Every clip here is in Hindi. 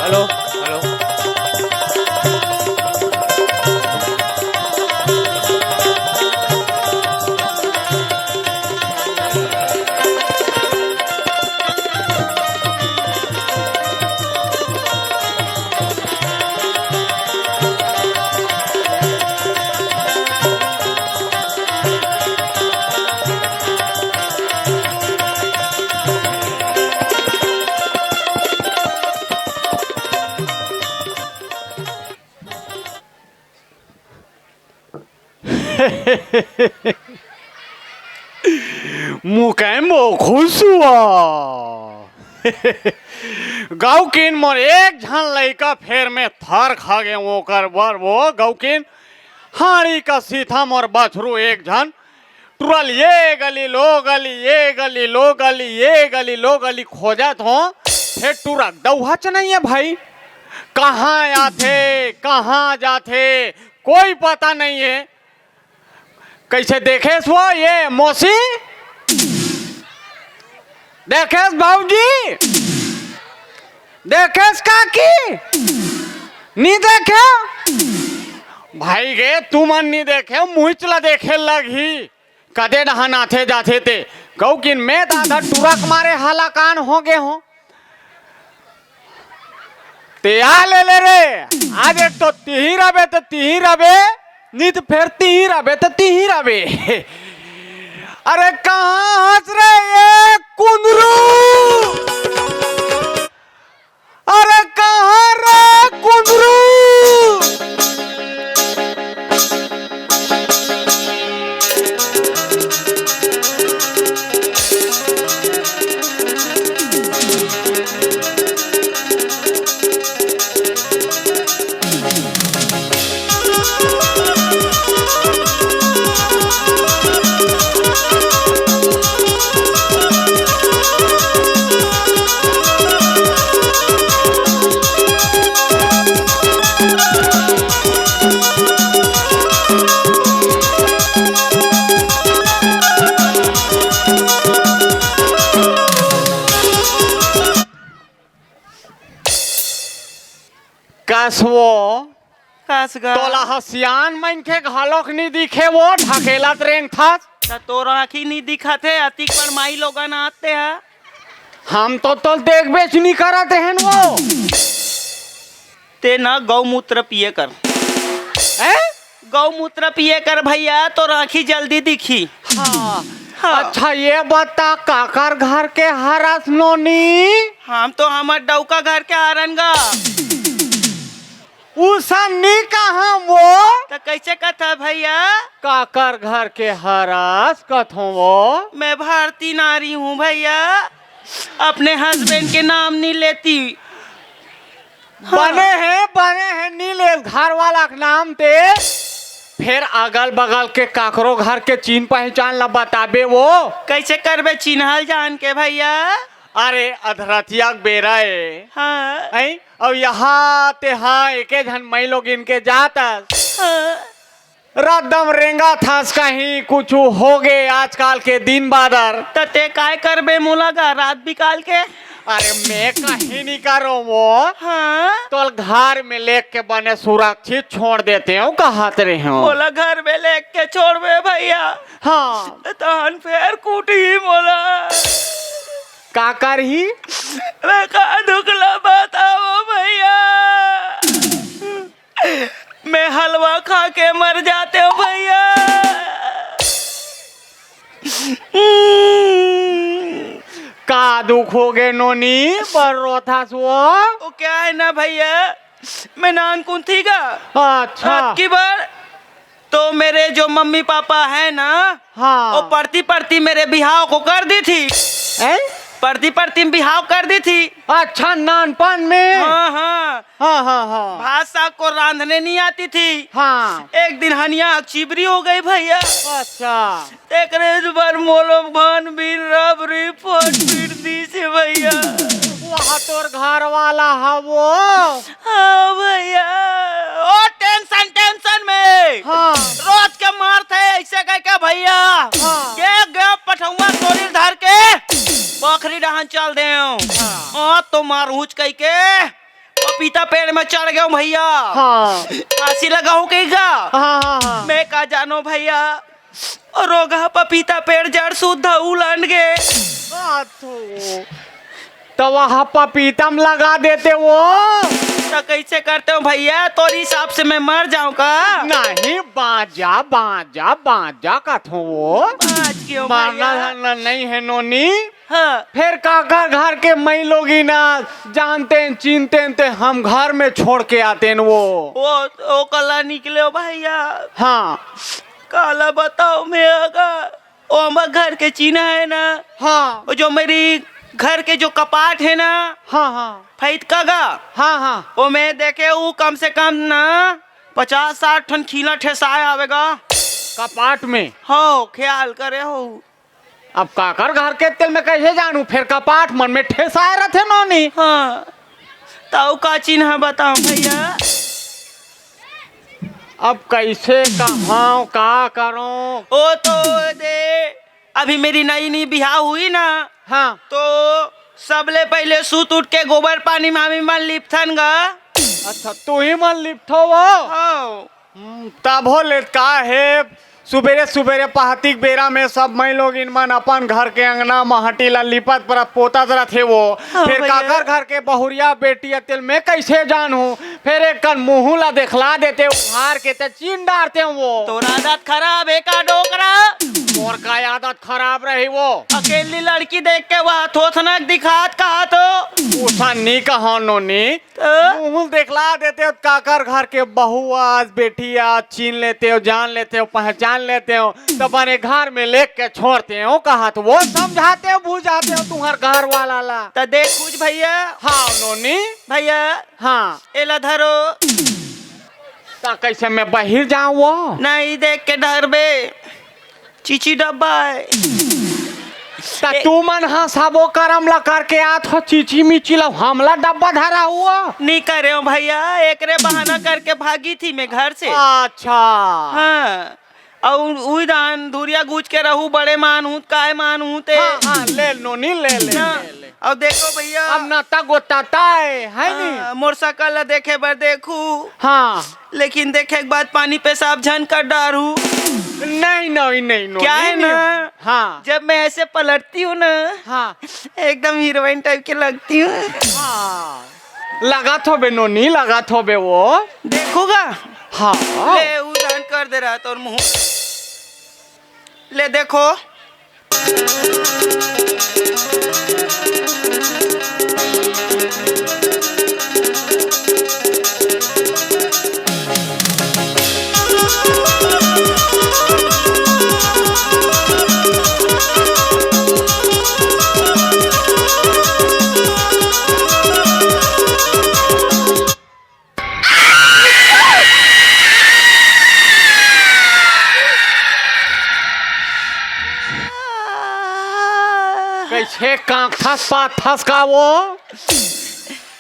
Hello hello. मुकाइमो खुश हुआ। गौकिन मोर एक झन लइका फेर में थर खा गए वो कर बर वो गौकिन हाड़ी का सीधा मोर बछरू एक झन तुरल ये गली लो गली ये गली लो गली ये गली लो गली खोजत हो फिर टूरक दौहच नहीं है भाई। कहाँ आथे कहाँ जाथे कोई पता नहीं है। कैसे देखेस वो ये मौसी देखेस भाऊजी देखेस काकी नी देखे भाई गे तू मन नी देखे मुँह चला देखे लगी कदे डहान आथे जाथे ते गौकिन में दादा टुरक मारे हलाकान हो गए हो ते आ ले रे आज एक तो तिही रबे तो तिही रबे नी तो फिर तिही रबे तो तिही रबे। अरे कहाँ हंस रहे ये कुंदरू अरे कहाँ रे कुंदरू। कसवो कसगा तोला हसियान मन के घालोक नहीं दिखे वो ढकेला ट्रेन था तोरा आँखी नहीं दिखाते अतिक पर माई लोगन आते हैं। हम तो देख बेच नहीं करते हैं वो ते ना गौमूत्र पिए कर गौमूत्र पिए कर भैया तो आँखी जल्दी दिखी। हाँ। हाँ। अच्छा ये बता काकर घर के हरस नोनी हम तो हमार डौका घर के हरनगा उसनी कहाँ वो तो कैसे कथा भैया काकर घर के हरस कथो वो मैं भारतीय नारी हूँ भैया अपने हस्बैंड के नाम नहीं लेती। बने हैं नीले घर वाला के नाम ते फिर अगल बगल के काकरो घर के चीन पहचान ला बताबे वो कैसे करबे चिन्हल जान के भैया। अरे अधरतिया बेरा है हाँ और यहाँ ते हाँ एके झन मई लोग इनके जाता रात दम रेंगा था कहीं कुछ हो गए आजकल के दिन बादर तो ते काय करबे मुलागा रात बिकाल के। अरे मैं कहीं नहीं करो वो हाँ तो घर में लेके के बने सुरक्षित छोड़ देते हो कहते रहे हो बोला घर में लेके छोड़बे भैया। हाँ तहन फिर कूटी मोला का कर ही मैं का दुखला बताओ भैया मैं हलवा खा के मर जाते हो भैया। का दुख हो गए नोनी पर रोथा सो वो क्या है ना भैया मैं नान कौन थी का अच्छा की बार तो मेरे जो मम्मी पापा है ना हाँ वो पढ़ती मेरे बिहाव को कर दी थी पढ़ती बिहाव कर दी थी। अच्छा नानपन में हाँ हाँ हाँ हाँ हाँ भाषा को रांधने नहीं आती थी। हाँ एक दिन हनिया चिबरी हो गई भैया। अच्छा एक बार मोलो भान भी रबरी फोट पीट दी से भैया। वहाँ तोर घर वाला है वो हाँ भैया ओ टेंशन में हाँ रोज के मारते ऐसे कह के भैया हाँ के गया पठौआ तोरी धर के बकरी डहान चल दे तो मार हुच कह के पपीता पेड़ में चढ़ गया हूँ भैया। हाँ फांसी लगाऊं कहीं हाँ मैं का जानो भैया। और रोगा पपीता पेड़ जड़ सुद्ध उलट गए। तो वहाँ पपीता में लगा देते वो। तो कैसे करते हो भैया? तोरी हिसाब से मैं मर जाऊं का? नहीं बाजा बाजा बाजा का थो वो आज क्यों मारना भैया? नहीं है नोनी। हाँ फिर काका घर के मई लोग ही ना जानते हैं चिनते हैं तो हम घर में छोड़ के आते हैं वो कला निकले हो भैया। हाँ काला बताओ मैं आगा वो हमारे घर के चीना है ना। हाँ वो जो मेरी घर के जो कपाट है ना हाँ हाँ फैत कागा हाँ हाँ वो मैं देखे वो कम से कम ना 50-60 टन खीला ठेसाए आवेगा कपाट में। हो ख्याल करे हो। अब काकर घर के तेल में कैसे जानू फिर कपाट मन में ठेसाए रहते नोनी। हाँ ताऊ का चिन्ह बताओ भैया। अब कैसे कहाँ का करूं। ओ तो दे अभी मेरी नई नई बिहार हुई ना हाँ तो सबले पहले सूत उठ के गोबर पानी मामी मन लिपथन गा। अच्छा तू ही मन लिपठो वो। हाँ तब हो ले का है सुबेरे सुबेरे पहातिक बेरा में सब मैं लोग इनमन अपन घर के अंगना महटी ला लिपत पर पोता जरा थे वो। हाँ फिर भैया। काकर घर के बहुरिया बेटिया तेल में कैसे जानू। फिर एक कन मुँह ला दिखला देते उघार के ते चीन डारते वो। तोरा आदत खराब है का डोकरा? और का आदत खराब रही वो। अकेली लड़की देख के वह थोथनक दिखात कहा तो उठा नी कहा नोनी मुँह दिखला देते हो काकर घर के बहू आज बेटिया चीन लेते हो जान लेते हो पहचान लेते हो तो अपने घर में लेके के छोड़ते हो कहा तो वो समझाते हो बुझाते हो तुम्हारे घर वाला ला। तो देख कुछ भैया। हाँ नोनी भैया हाँ एला धरो तो कैसे मैं बाहर जाऊँ वो। नहीं देख के डर बे चीची डब्बा है। तो तू मन हाँ सबो करम ला करके आत हो चीची मिची ला हमला डब्बा धरा हुआ। नहीं करे हो भैया एकरे बहाना करके भागी थी मैं घर से। अच्छा हाँ और उई दान धुरिया गूंज के रहू बड़े मान हूँ काय मान हूँ ते। हाँ हाँ ले नोनी ले ले, हाँ, ले, ले। और देखो भैया अब नाता गोताता है नहीं। मोटरसाइकिल देखे बर देखू हाँ लेकिन देखे के बाद पानी पेशाब झन कर डारू। नहीं नहीं नहीं क्या है ना हाँ जब मैं ऐसे पलटती हूँ ना हाँ एकदम हीरोइन टाइप की लगती हूँ। हाँ लगा थो बे नोनी लगा थो बे वो। देखूगा हाँ ले उदान कर दे रहा तो मुंह ले देखो। कैसे कांख थस पात थस का वो।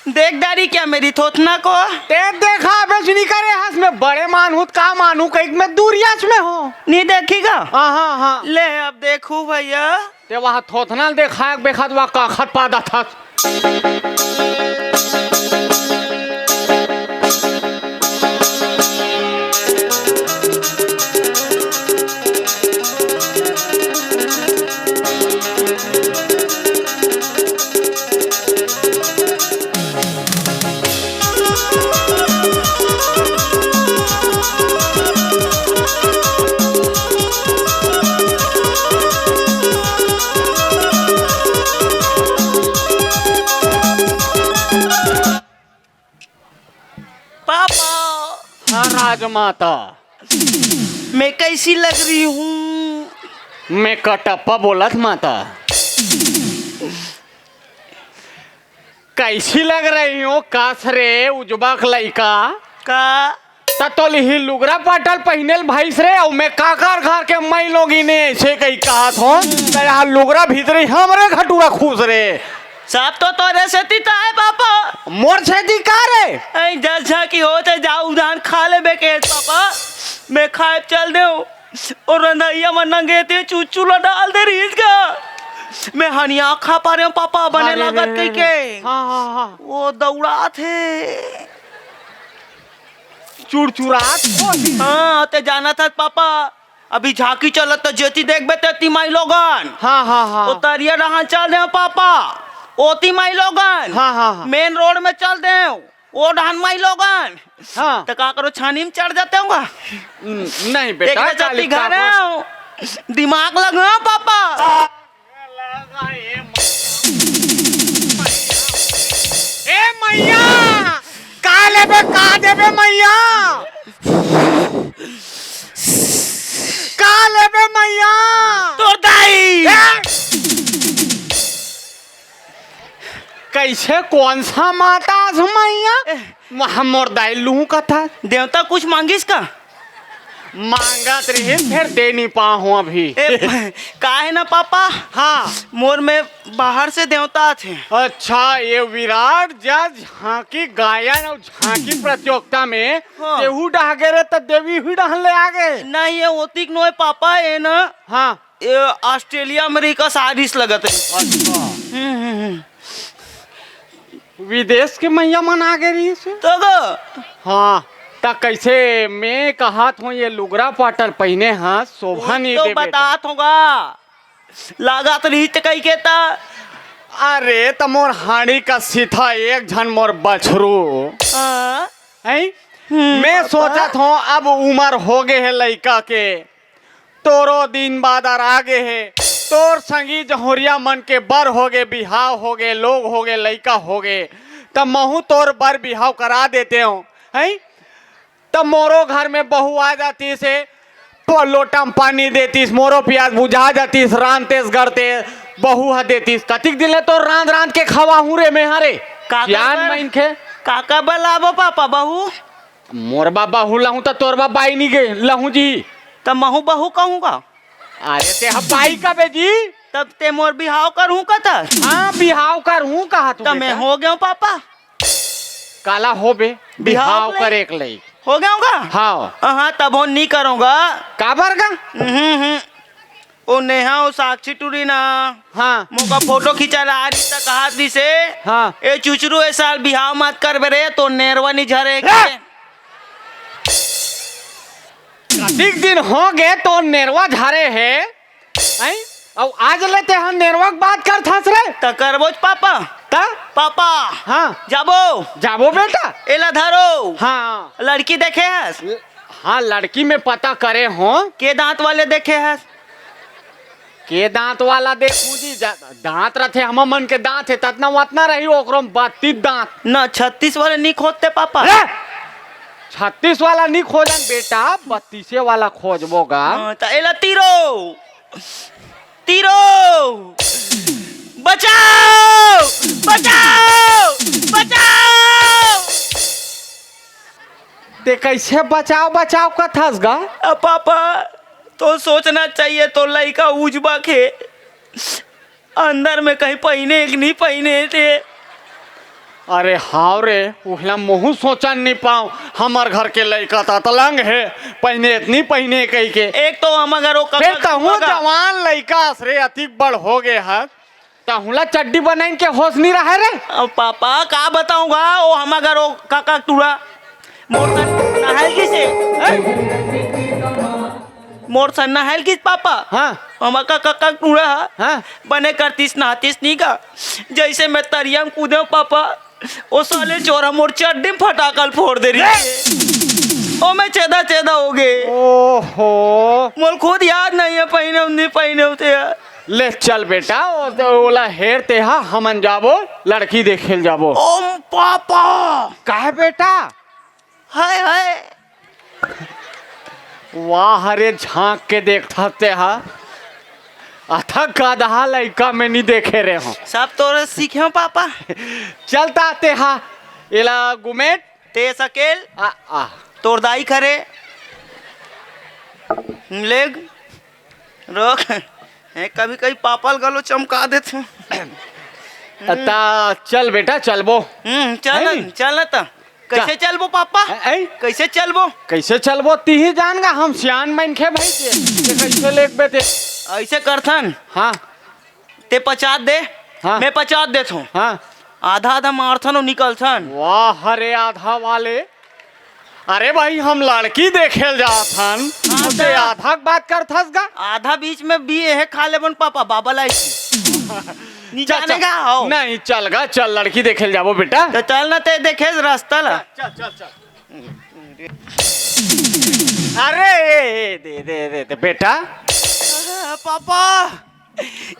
देख दारी क्या मेरी थोथना को ते देखा बेचनी करे हंस में बड़े मानूत का मानू कहीं में दूरियाच में हो। नहीं देखेगा। हाँ हाँ हाँ ले अब देखू भैया ते वहाँ थोथना देखा बेखत वहाँ काखत पादा थस। पापा राजमाता मैं कैसी लग रही हूँ? मैं कटप्पा बोलत माता। कैसी लग रही हो कास रे उजबाक लइका का ततोली लुगरा पाटल पहिनेल भैंस रे और मैं काकर घर के मई लोगी ने ऐसे कही कहत हो तेरा लुगरा भीतरी हमरे घटुआ खुश रे। सब तो तोरे से तीता है पापा। मोर से दिका रे ऐ जैसा की हो तो जाओ उधान खा ले बेके पापा मैं खाए चल दे और रंधाइया में नंगे थे चूचूला डाल दे रीस का मैं हनिया खा पा रहे हूँ पापा बने लागत कहीं के। हाँ हाँ हाँ वो दौड़ा थे चुड़चुड़ात होही। हाँ ते जाना था पापा, अभी झांकी चलत तो जेती देखबे तेती माई लोगन। हाँ हाँ हाँ ओ तरिया रहा चल दे पापा, ओती माई लोगन। हाँ हाँ हाँ मेन रोड में चल दे, ओ डहन माई लोगन। हाँ। तो का करो, छानी में चढ़ जाते होगा। नहीं बेटा, देखने जाती घर है, दिमाग लगा पापा। ए मैया, का लेबे का देबे मैया, का लेबे मैया। तोर दाई कैसे, कौन सा माता मैया मोर दाई लू का था। देवता कुछ मांगिस का? मांगत रही, फिर दे नहीं पाऊँ अभी। का है ना पापा, हाँ मोर में बाहर से देवता थे। अच्छा, ये विराट जज झांकी गायन और झांकी प्रतियोगिता में हाँ। केहू डह गए रे तो देवी हुई डहन ले आ गए। नहीं ये ओतिक नो है पापा, ये ना हाँ ये ऑस्ट्रेलिया अमेरिका सारिस लगत है। अच्छा, विदेश के मैया मन आ गए रही से। तो गो हाँ ता कैसे मैं कहत हूँ, ये लुगरा पाटर पहने हाँ शोभा नहीं तो दे बेटा। बतात होगा, लागत रही तो कही कहता। अरे तो मोर हाड़ी का सीधा एक झन मोर बछरू हाँ? है। मैं सोचत हूँ अब उम्र हो गए है लड़का के, तोरो दिन बाद आगे है, तोर संगी जहोरिया मन के बर हो गए, बिहाव हो गए, लोग हो गए, लड़का हो गए, तब महू तोर बर बिहाव करा देते हो है। तब मोरो घर में बहू आ जाती से, लोटा में पानी देतीस, मोरो प्याज बुझा जातीस, रांधतेस गड़ते बहू हा देतीस। कतिक दिन ले तो रांध रांध के खवा हूँ रे मेहरे जान माइन के। काका बलाबो पापा बहू, मोर बाबा हूँ लहू तो तोर बाबा आई नहीं गए लहू जी। तब महू बहू कहूँगा। अरे ते बाई का बेजी, तब ते मोर बिहाव करूँ का था। हाँ बिहाव कर हूँ कहा तू तब मैं हो गया हूँ पापा, काला हो बे बिहाव कर एक लई हो गया होगा। हाँ हाँ तब हो नहीं करूँगा। काबर का। ओ नेहा ओ साक्षी टूरी ना, हाँ मोका फोटो खींचा ला रही तक कहा दी से हाँ ए चुचरू ए साल बिहाव मत कर बे तो नेरवा नहीं झरे। कतिक दिन हो गए तो नेरवा झारे है और आज लेते हम नेरवा की बात कर था रे। तो करबोज पापा, ता पापा हाँ जाबो जाबो बेटा। एला धरो, हाँ लड़की देखे हस, हाँ लड़की में पता करे हो के दांत वाले देखे हस। के दांत वाला देखू जी, दांत रथे हम मन के दांत है ततना उतना रही, ओकरो में 32 दांत ना 36 वाले नहीं खोदते पापा। 36 वाला नहीं खोजन बेटा, 32 वाला खोजबोगा। तो एला तीरो तीरो, बचाओ बचाओ बचाओ। ते कैसे बचाव बचाव का थस गा। अब पापा तो सोचना चाहिए तो लड़का उजबा के अंदर में कहीं पहने कि नहीं पहने थे। अरे हाव रे, उहला मुँह सोचन नहीं पाऊँ, हमार घर के लड़का था तलंग है, पहने इतनी पहने कही के। एक तो हम अगर फिर कहूँ जवान लड़का रे अति बड़ हो गए है, तहुला चड्डी बनाइन के होश नहीं रहा रे। अब पापा का बताऊंगा, वो हम अगर वो काका टूरा मोर नहल किसे मोर सन नहल किस पापा। हाँ हम काका टूरा हाँ बने करतीस नहातीस नहीं का, जैसे मैं तरिया में कूदे पापा, वो साले चोरा मोर चड्डी में फटाकल फोड़ दे रही है, ओ मैं चेदा चेदा हो गए। ओहो मोर खुद याद नहीं है पहने नहीं पहने होते यार। ले चल बेटा, ओला हेर ते हा हमन जाबो लड़की देखे जाबो। ओम पापा काहे बेटा। हाय हाय वाह हरे झांक के देखता ते हा, अथा गधा लड़का में नहीं देखे रहे हो। सब तोरे सीखे हो पापा। चलता ते हा इला गुमेट ते सकेल आ तोर दाई करे लेग रोक है, कभी कभी पापल गलो चमका देते। ता चल बेटा चलबो। चल चल त कैसे चलबो पापा, कैसे चलबो कैसे चलबो तीही जान गा, हम सियान मन के भाई के कैसे लेक बेटे ऐसे करथन। हाँ ते 50 दे, हाँ। मैं 50 देता हूँ, हाँ आधा आधा मारथन और निकलथन। वाह हरे आधा वाले अरे भाई हम लड़की देखे जात हन हाँ, ते आधा बात कर थस गा आधा बीच में भी है खा लेबन पापा बाबा लाई नहीं जानेगा आओ नहीं चल गा चल लड़की देखे जाबो बेटा तो चल ना ते देखे रास्ता ला चल चल चल अरे दे दे दे, दे बेटा पापा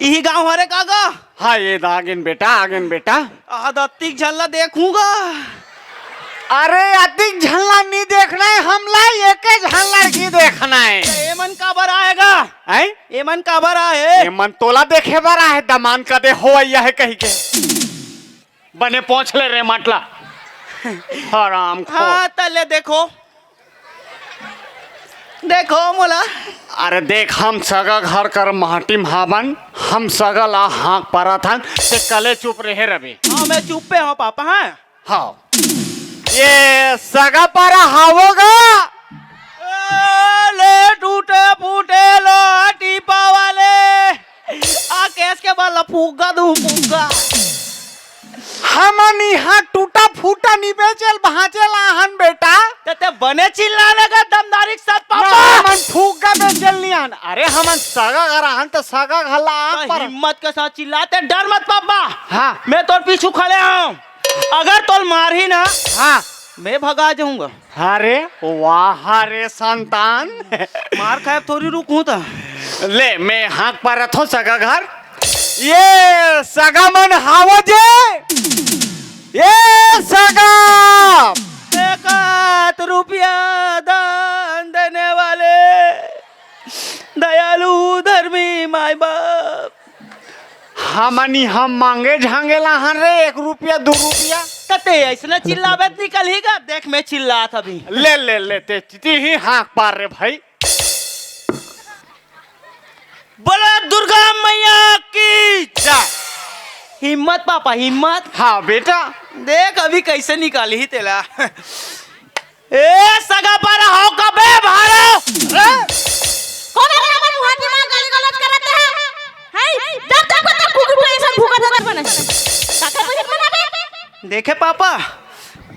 यही गांव हरे कागा हाँ ये आगिन बेटा आदत्तिक झल्ला देखूंगा अरे अधिक झलना नहीं देखना है हमला एक झल लड़की देखना है एमन काबर आएगा हैं एमन काबर आए ये मन तोला देखे बारा है दमान का दे हो आया है कहीं के बने पहुंच ले रे माटला हराम खो हाँ तले देखो देखो मोला अरे देख हम सगा घर कर माटी महाबन हम सगा ला हाँक परा था ते कले चुप रहे रवि हाँ मैं चुप पे हूँ पापा हाँ हाँ ये सगा परा हावोगा ले टूटे फूटे लो टीपा वाले आ केस के बाला फूका दूं फूका हमन यहाँ टूटा फूटा नहीं बेचल भाचल आहन बेटा ते बने चिल्लाने का दमदारी के साथ ना पापा हमन फूका बेचल नहीं आहन अरे हमन सगा घर आहन तो सगा घला आँख तो पर हिम्मत के साथ चिल्लाते डर मत पापा हाँ मैं तोर पीछू खड़े हूँ अगर तोल मार ही ना हाँ मैं भगा जाऊंगा अरे वाह रे संतान मार खाए थोड़ी रुकूं तो ले मैं हाँक पर रथो सगा घर ये सगा मन हावो जे ये सगा एक रुपया दान देने वाले दयालु धर्मी माई बाप हमनी हम मांगे झांगे लाहन रे 1 रुपया 2 रुपया कते ऐसने चिल्लावे निकल ही का देख मैं चिल्ला था अभी ले ले लेते चिती ही हाँक पार रे भाई बोला दुर्गा मैया की जय हिम्मत पापा हिम्मत हाँ बेटा देख अभी कैसे निकाली ही तेला ए सगा पर हो कबे भारो कौन है हमारे मुहाटी में गाली गलौज करते हैं हाय जब तक तक कुकुर को ऐसा भूखा था बना काका मुझे मनाबे देखे पापा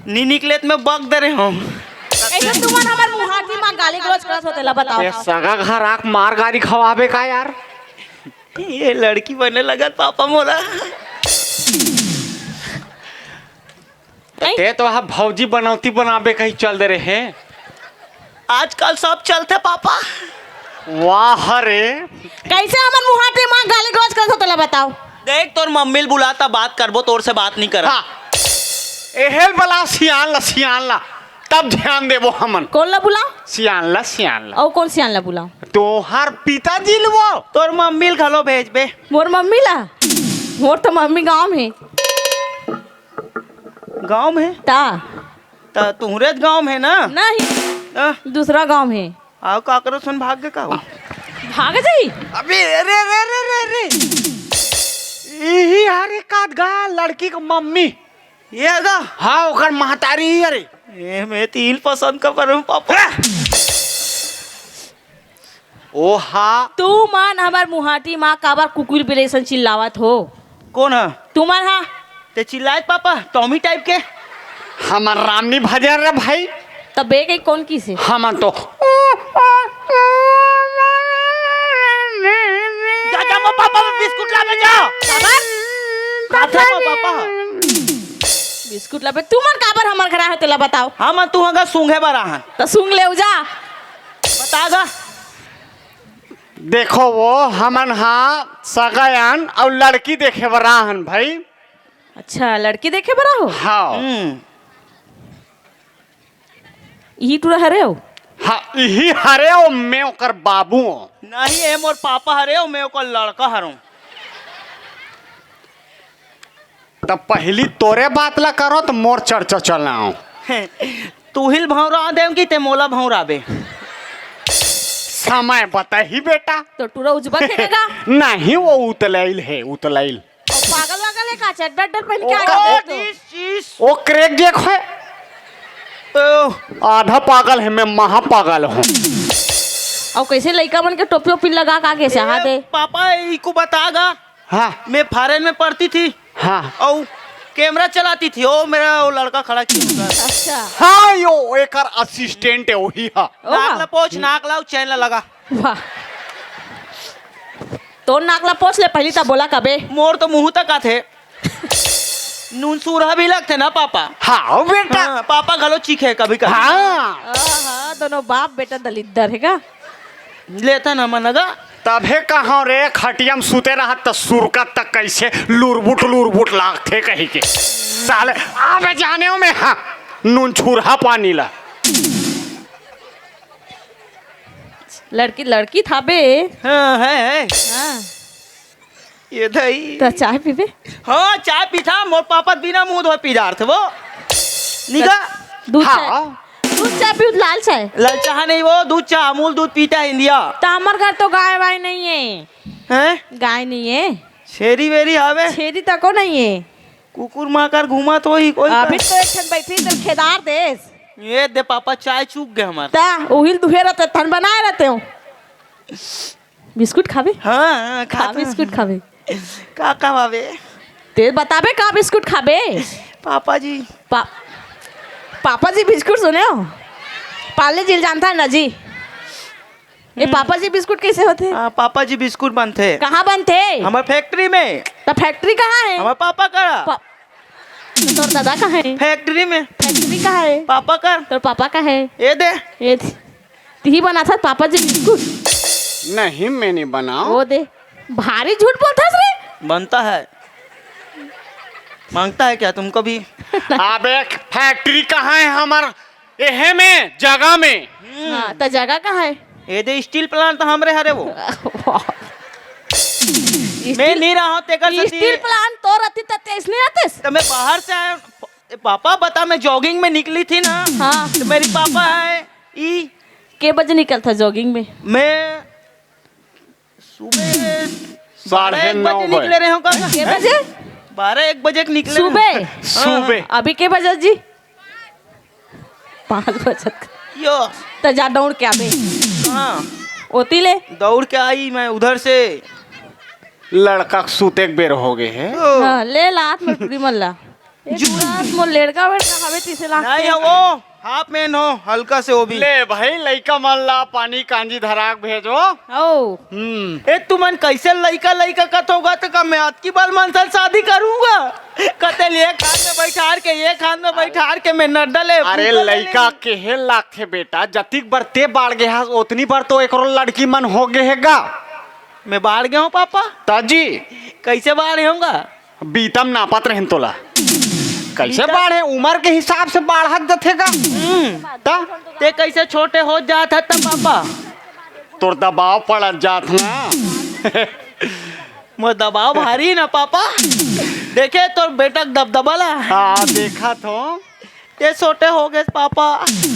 नी निकलेत में बग दे रहे हम ऐसा तुमन हमारे मुहाटी में गाली गलौज करत होते ला बताओ ये सगा घर आक मार गाड़ी खवाबे का यार ये लड़की बने लगा पापा मोला ते तो वहाँ भौजी बनौती बनाबे कहीं चल दे रहे आजकल सब चलते पापा वाह रे कैसे हमारे मुहाटी में गाली गलौज करत होते ला बताओ देख तोर मम्मी बुलाता बात करबो तोर से बात नहीं कर हाँ एहेल बला सियान ला तब ध्यान देबो हमन कौन ला बुलाओ सियान ला और कौन सियान ला बुलाओ तोहार पिताजी लवो तोर मम्मी घलो भेज बे मोर मम्मी ला मोर तो मम्मी गांव में गांव में ता तुहरे गांव में ना नहीं दूसरा गांव में आओ काकरो सुन भाग्य का हो भाग जाई अबे रे यही हरे काट गा लड़की का मम्मी ये आगा हाँ ओकर महतारी अरे ये मैं तिल पसंद का पर पापा ओ हाँ तू मान हमार मुहाटी माँ काबर कुकुर बिलेसन चिल्लावत हो कौन है तू मान हाँ ते चिल्लाए पापा टॉमी टाइप के हमर रामनी भजन रे भाई तब बे के कौन की से हम तो जा पापा बिस्कुट ला जाओ पापा बिस्कुट ला बे तू मन काबर हमार घर आए तेला बताओ हाँ मैं तू हगा सूंघे बराहन तो सुन ले जा बतागा देखो वो हमन हाँ सगायन और लड़की देखे बराहन भाई अच्छा लड़की देखे बरा हो हाँ यही टूरा हरे हो हाँ यही हरे हो मैं ओकर बाबू हूँ नहीं है मोर पापा हरे हो मैं ओकर लड़का हरूँ तब पहली तोरे बात ला करो तो मोर चर्चा चलना हो तू हिल भौरा देव की ते मोला भौरा बे समय बता ही बेटा तो टूरा उजबा खेलेगा नहीं वो उतलैल है उतलैल और पागल वागल है का चड्डा डर पहन के आ गया वो क्रेक जेक है आधा पागल है मैं महा पागल हूँ और कैसे लड़का बन के टोपी ओपी लगा का कैसे हाथ दे पापा इको बतागा हाँ मैं फॉरेन में पढ़ती थी हाँ और कैमरा चलाती थी ओ मेरा वो लड़का खड़ा किया अच्छा हाँ यो एकर असिस्टेंट है वही हा नाक ला पोछ नाक लाओ चैन ला लगा वाह तो नाकला पोछ ले पहली तब बोला कबे मोर तो मुंह तक थे नून सूरहा भी लगते ना पापा हाँ बेटा हाँ, पापा घलो चीखे कभी कभी हाँ हाँ दोनों बाप बेटा दलिद्दर है का लेता ना मनगा तभे कहाँ रे खटिया में सुते रहा तो सुरकत तक कैसे लुरबुट लागते कही के साले आवे जाने में हाँ नून छुरहा पानी ला लड़की था बे हाँ है हाँ ये दही तो चाय पीबे हाँ चाय पीता मोर पापा बिना मुंह धोए पी रहा थे वो निका दूध हाँ चाय दूध चाय पी लाल चाय लाल चाह नहीं वो दूध चाह अमूल दूध पीता है इंडिया तो हमार घर तो गाय वाय नहीं है हैं गाय नहीं है शेरी वेरी आवे छेदी तको नहीं है कुकुर माकर घुमा तो ही कोई अभी तो एक ठन बैठी इधर खेदार देश ये दे पापा चाय चूक गए हमारे ता उहिल दुहे रहते थन बनाए रहते हो बिस्कुट खाबे हाँ खा खाता बिस्कुट खाबे काका बाबे ते बताबे का बिस्कुट खाबे पापा जी पापा जी बिस्कुट सुने हो पाले जी जानता है ना जी ये पापा जी बिस्कुट कैसे होते हैं हाँ पापा जी बिस्कुट बनते हैं कहाँ बनते हमारे फैक्ट्री में तो फैक्ट्री कहाँ है हमारे पापा का तो तोर दादा कहाँ है फैक्ट्री में फैक्ट्री कहाँ है पापा का तोर पापा का है ये दे ये ही बना था पापा जी बिस्कुट नहीं मैं नहीं बनाओ वो दे भारी झूठ बोलता रे बनता है मांगता है क्या तुमको भी अबे फैक्ट्री कहाँ है हमार एहे में जगह में हाँ तो जगह कहाँ है ये दे स्टील प्लांट तो हमरे हरे वो मैं नहीं रहा हूँ तेकर से स्टील प्लांट तो रहती तो इसलिए आते तो मैं बाहर से आया ए, पापा बता मैं जॉगिंग में निकली थी ना हाँ तो मेरी पापा है ई के बजे निकलता जॉगिंग में मैं सुबह 9:30 बजे निकले रहे हो के बजे 12-1 बजे के निकले सुबह सुबह अभी के बजे जी 5 बजे यो तो जा दौड़ के आबे हाँ ओती ले दौड़ के आई मैं उधर से लड़का सूते के बेर हो गए है हाँ, ले लात में टूरी मल्ला मो लड़का वेड़का हवे तीसे लाख नहीं है वो हाफ मैन हो हल्का से वो भी ले भाई लइका मन ला पानी कांजी धराक भेजो ओ ए तुमन कैसे लइका लइका कत होगा तो का मैं आज की बाल मनसल शादी करूंगा कतल ये खान में बैठार के ये खान में बैठार के मैं न डले अरे लइका केहे लाख थे बेटा जतिक बार ते बाढ़ गए हा उतनी बार तो एक लड़की मन हो गए हैगा मैं बाढ़ गया हूँ पापा ताजी कैसे बाढ़ होगा बीतम नापत रहन तोला कैसे बाढ़ है उम्र के हिसाब से बाढ़त जथेगा ता ते कैसे छोटे हो जात है तब पापा तोर दबाव पड़त जात ना मैं दबाव भारी ना पापा देखे तो बेटा दबदबा ला हाँ देखा तो ते छोटे हो गए पापा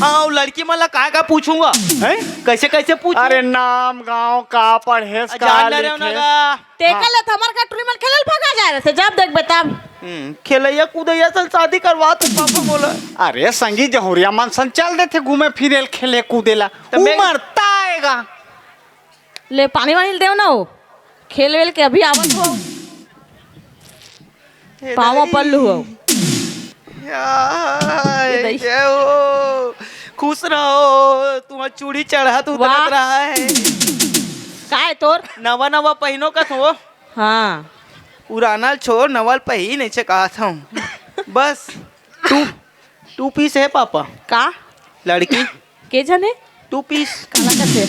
हाँ लड़की मला का पूछूंगा है कैसे कैसे पूछ अरे नाम गांव का पढ़े का जान ले रहे हो लिखे ना तेकल ले थमर का टूरी मल खेलल भगा जा रहे थे जब देख बेटा खेलैया कूदैया सल शादी करवा तो पापा बोला अरे संगी जहुरिया मन सन चल देते घूमे फिरे खेले कूदेला तो मैं- उमर ताएगा ले पानी वानी देव ना हो खेल वेल के अभी आवत हो पावा पल्लू हो ये दही। खुश रहो तुम्हारा चूड़ी चढ़ा तू वाह। उतरत रहा है का है तोर नवा नवा पहिनो का थो हाँ पुराना छोड़ नवल पही नहीं से कहा था बस टू पीस है पापा का लड़की के जने 2 पीस काला करते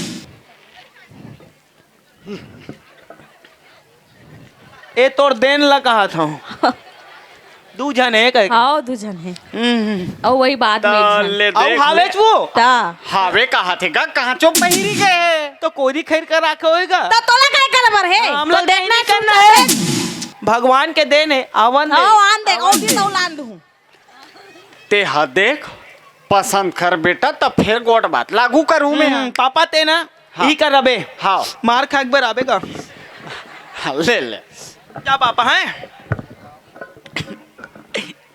ए तोर देन ला कहा था 2 जन है कह आओ दू जन है और वही बात में एक ले अब देख हावे ले। वो ता हावे कहा थे का कहाँ चुप बहिरी गए तो कोरी खैर कर रखा होएगा तो तोला काय करबर है हम तो लोग देखना नहीं करना करना है है भगवान के देन है आवन दे आओ आन देख और भी तो लान दूं ते हा देख पसंद कर बेटा तब फिर गोट बात लागू करूं मैं पापा ते ना हाँ। ही कर रबे हाँ मार खाक बर आबेगा ले ले क्या पापा हैं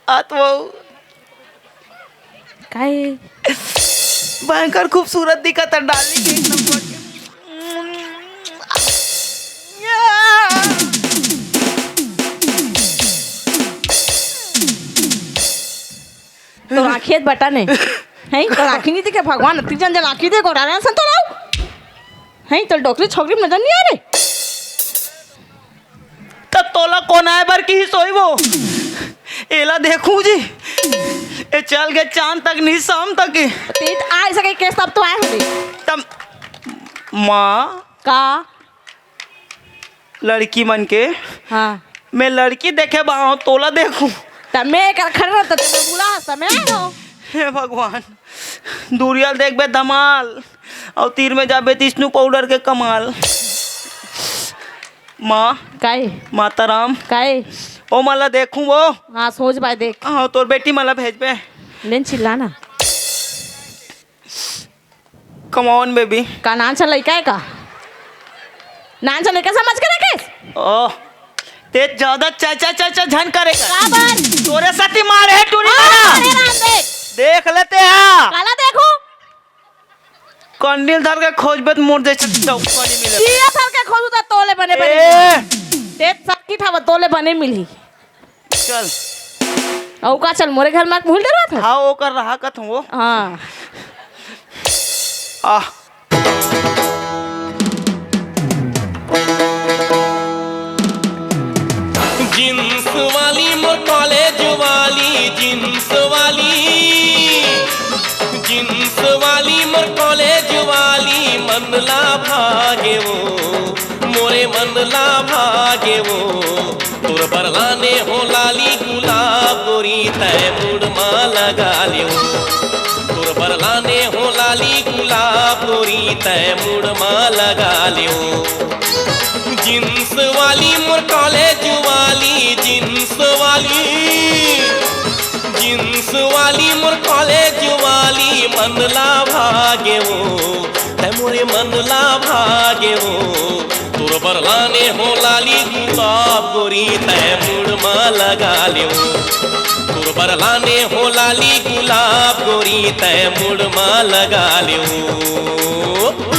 आत वो काय भयंकर खूबसूरत दिखत है डाली के एकदम गोट के। आँखें बटा ने हैं तो आँखी नहीं दिखे भगवान अति जन जन आँखी देखो डाले सन तो लाओ हैं तो डोकरी छोकरी नजर नहीं आ रही तब तोला कौन आए बर की ही सोई वो एला देखूं जी ए चल गए चांद तक नहीं शाम तक ही। तेज आ सके केस तब तो आए होंगे तब माँ का लड़की मन के हाँ मैं लड़की देखे बाहर तोला देखूं तब मैं कर खड़ रहा तो तुम्हें बुला समय हो हे भगवान दूरिया देख बे धमाल और तीर में जाबे विष्णु पाउडर के कमाल। माँ काहे माता राम काहे ओ माला देखूं वो हाँ सोच भाई देख हाँ तोर बेटी माला भेज बे लेन चिल्लाना कम ऑन बेबी का नान चल लइका है का नान चल लइका समझ के रखे ओह ते ज्यादा चाचा चाचा झन करेगा का बात तोरे साथी मारे है टूरी मारा अरे राम देख देख लेते हैं काला देखो कंडील धर के खोजबे तो मोड़ दे चौकड़ी मिले किया सर के खोजू तो तोले बने बने ए तेज सकी था वो तोले बने मिली चल औ का चल मोरे घर में भूल डरा था हाँ वो कर रहा कथ वो हाँ आह जींस वाली मोर कॉलेज वाली जींस वाली मोर कॉलेज वाली मन ला भागे वो मोरे मन ला भागे वो तोर बरलाने हो लाली गुलाब गोरी तय मुड़ माँ लगा लियो तोर बरलाने हो लाली गुलाब गोरी तय मुड़ माँ लगा लियो जींस वाली मोर कॉलेज वाली जींस वाली मोर कॉलेज वाली मन ला भागे वो है मोरे मन ला भागे वो तोर बरलाने हो लाली गुलाब गोरी तय मुड़ माँ लगा लियो तोर बरलाने हो लाली गुलाब गोरी तय मुड़ माँ लगा लियो